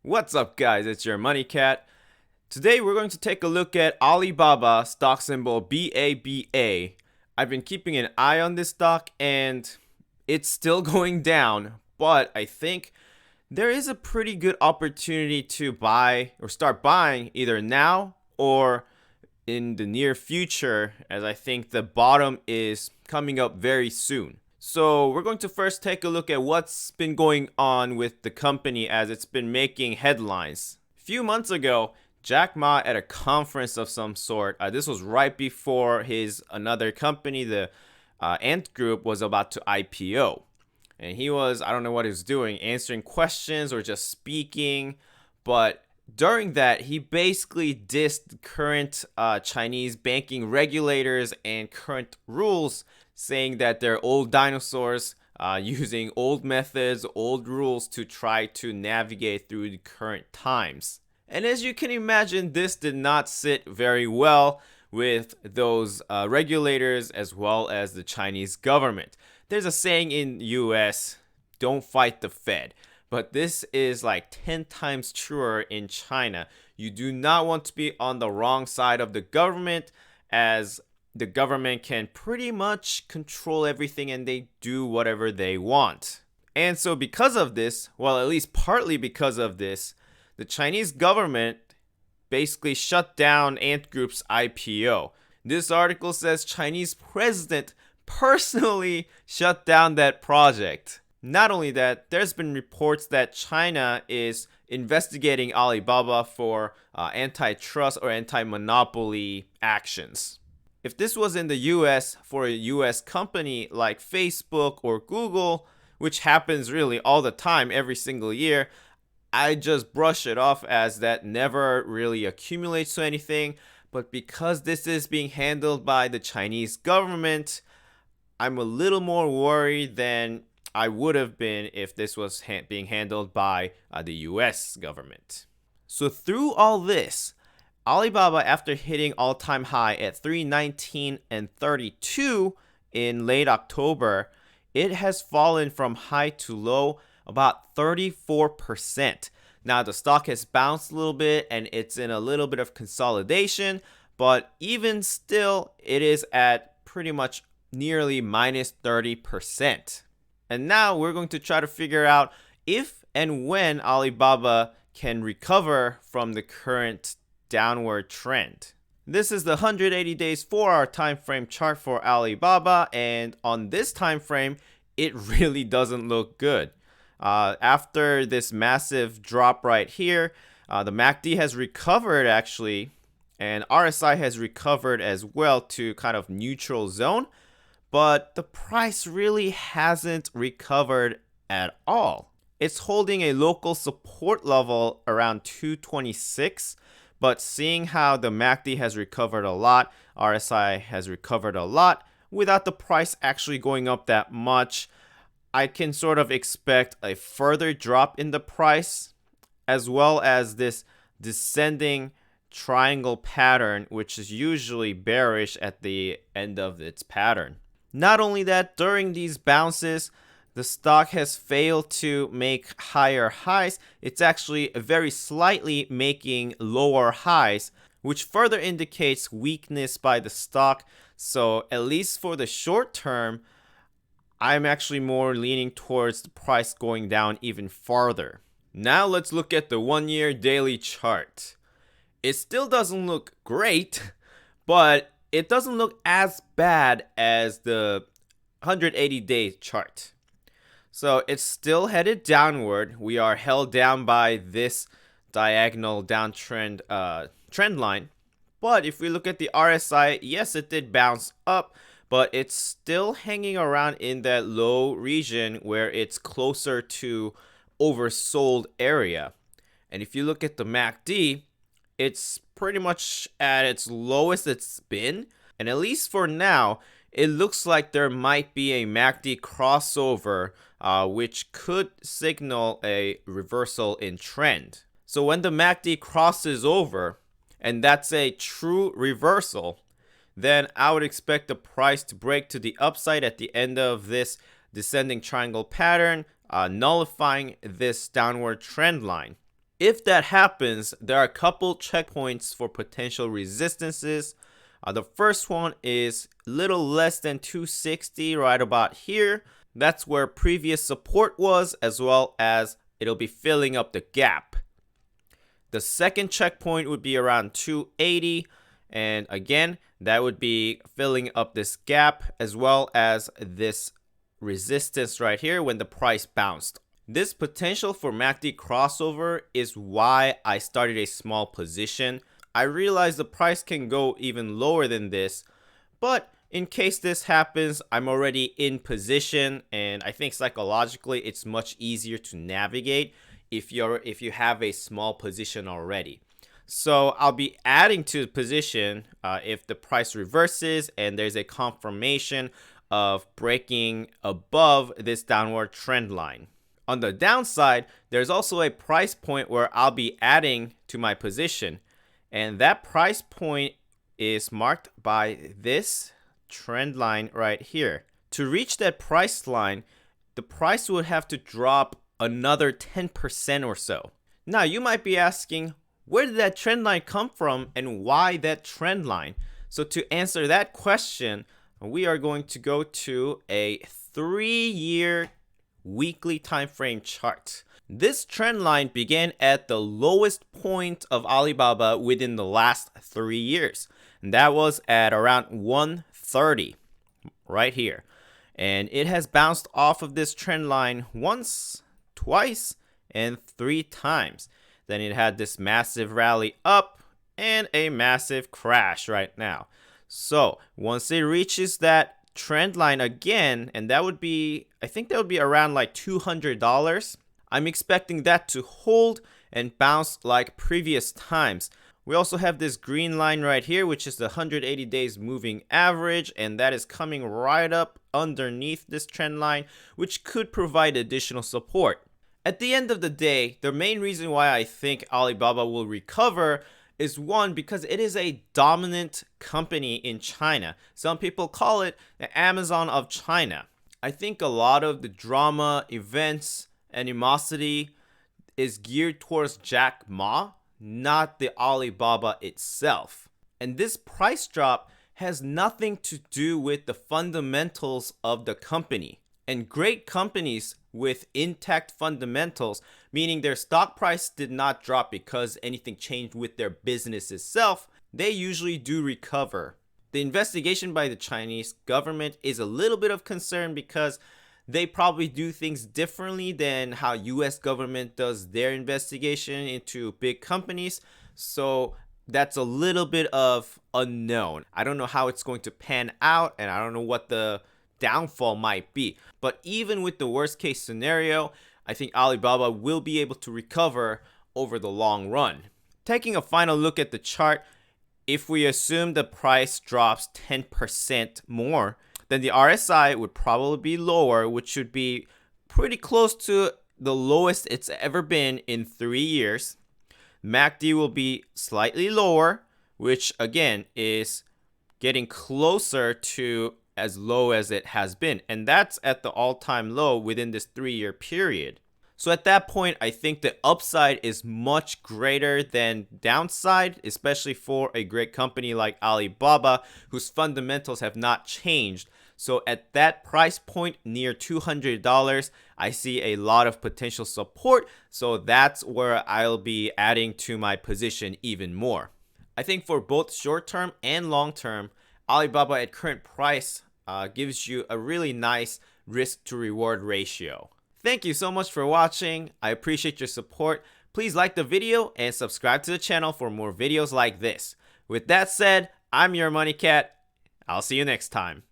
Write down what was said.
What's up, guys? It's your Money Cat. Today we're going to take a look at Alibaba, stock symbol BABA. I've been keeping an eye on this stock and it's still going down, but I think there is a pretty good opportunity to buy or start buying either now or in the near future, as I think the bottom is coming up very soon. So we're going to first take a look at what's been going on with the company as it's been making headlines. A few months ago, Jack Ma at a conference of some sort, this was right before his another company, the Ant Group, was about to IPO. And he was, I don't know what he was doing, answering questions or just speaking. But during that, he basically dissed current Chinese banking regulators and current rules, saying that they're old dinosaurs using old methods, old rules to try to navigate through the current times. And as you can imagine, this did not sit very well with those regulators as well as the Chinese government. There's a saying in the US, don't fight the Fed. But this is like 10 times truer in China. You do not want to be on the wrong side of the government, as the government can pretty much control everything and they do whatever they want. And so because of this, well, at least partly because of this, the Chinese government basically shut down Ant Group's IPO. This article says Chinese president personally shut down that project. Not only that, there's been reports that China is investigating Alibaba for antitrust or anti-monopoly actions. If this was in the US for a US company like Facebook or Google, which happens really all the time every single year, I just brush it off as that never really accumulates to anything. But because this is being handled by the Chinese government, I'm a little more worried than I would have been if this was being handled by the US government. So through all this, Alibaba, after hitting all-time high at 319 and 32 in late October, it has fallen from high to low about 34%. Now the stock has bounced a little bit and it's in a little bit of consolidation, but even still, it is at pretty much nearly minus 30%. And now we're going to try to figure out if and when Alibaba can recover from the current downward trend. This is the 180 days 4-hour time frame chart for Alibaba, and on this time frame, it really doesn't look good. After this massive drop right here, the MACD has recovered actually, and RSI has recovered as well to kind of neutral zone. But the price really hasn't recovered at all. It's holding a local support level around 226, but seeing how the MACD has recovered a lot, RSI has recovered a lot, without the price actually going up that much, I can sort of expect a further drop in the price, as well as this descending triangle pattern, which is usually bearish at the end of its pattern. Not only that, during these bounces, the stock has failed to make higher highs. It's actually very slightly making lower highs, which further indicates weakness by the stock. So at least for the short term, I'm actually more leaning towards the price going down even farther. Now let's look at the 1-year daily chart. It still doesn't look great, but it doesn't look as bad as the 180-day chart. So it's still headed downward. We are held down by this diagonal downtrend trend line. But if we look at the RSI, yes, it did bounce up, but it's still hanging around in that low region where it's closer to oversold area. And if you look at the MACD, it's pretty much at its lowest it's been. And at least for now, it looks like there might be a MACD crossover, which could signal a reversal in trend. So when the MACD crosses over, and that's a true reversal, then I would expect the price to break to the upside at the end of this descending triangle pattern, nullifying this downward trend line. If that happens, there are a couple checkpoints for potential resistances. The first one is a little less than 260, right about here. That's where previous support was, as well as it'll be filling up the gap. The second checkpoint would be around 280, and again, that would be filling up this gap as well as this resistance right here when the price bounced. This potential for MACD crossover is why I started a small position. I realize the price can go even lower than this, but in case this happens, I'm already in position, and I think psychologically it's much easier to navigate if you have a small position already. So I'll be adding to the position if the price reverses and there's a confirmation of breaking above this downward trend line. On the downside, there's also a price point where I'll be adding to my position, and that price point is marked by this trend line right here. To reach that price line, the price would have to drop another 10% or so. Now you might be asking, where did that trend line come from and why that trend line? So to answer that question, we are going to go to a 3-year weekly time frame chart. This trend line began at the lowest point of Alibaba within the last 3 years, and that was at around 130 right here. And it has bounced off of this trend line once, twice, and 3 times. Then it had this massive rally up and a massive crash right now. So once it reaches that trend line again, and that would be, I think that would be around like $200. I'm expecting that to hold and bounce like previous times. We also have this green line right here, which is the 180 days moving average, and that is coming right up underneath this trend line, which could provide additional support. At the end of the day, the main reason why I think Alibaba will recover is one, because it is a dominant company in China. Some people call it the Amazon of China. I think a lot of the drama, events, animosity is geared towards Jack Ma, not the Alibaba itself. And this price drop has nothing to do with the fundamentals of the company. And great companies with intact fundamentals, meaning their stock price did not drop because anything changed with their business itself, they usually do recover. The investigation by the Chinese government is a little bit of concern because they probably do things differently than how US government does their investigation into big companies. So that's a little bit of unknown. I don't know how it's going to pan out, and I don't know what the downfall might be. But even with the worst case scenario, I think Alibaba will be able to recover over the long run. Taking a final look at the chart, if we assume the price drops 10% more, then the RSI would probably be lower, which should be pretty close to the lowest it's ever been in 3 years. MACD will be slightly lower, which again is getting closer to as low as it has been, and that's at the all-time low within this 3-year period. So at that point, I think the upside is much greater than downside, especially for a great company like Alibaba, whose fundamentals have not changed. So at that price point near $200, I see a lot of potential support. So that's where I'll be adding to my position even more. I think for both short-term and long-term, Alibaba at current price gives you a really nice risk to reward ratio. Thank you so much for watching. I appreciate your support. Please like the video and subscribe to the channel for more videos like this. With that said, I'm your Money Cat. I'll see you next time.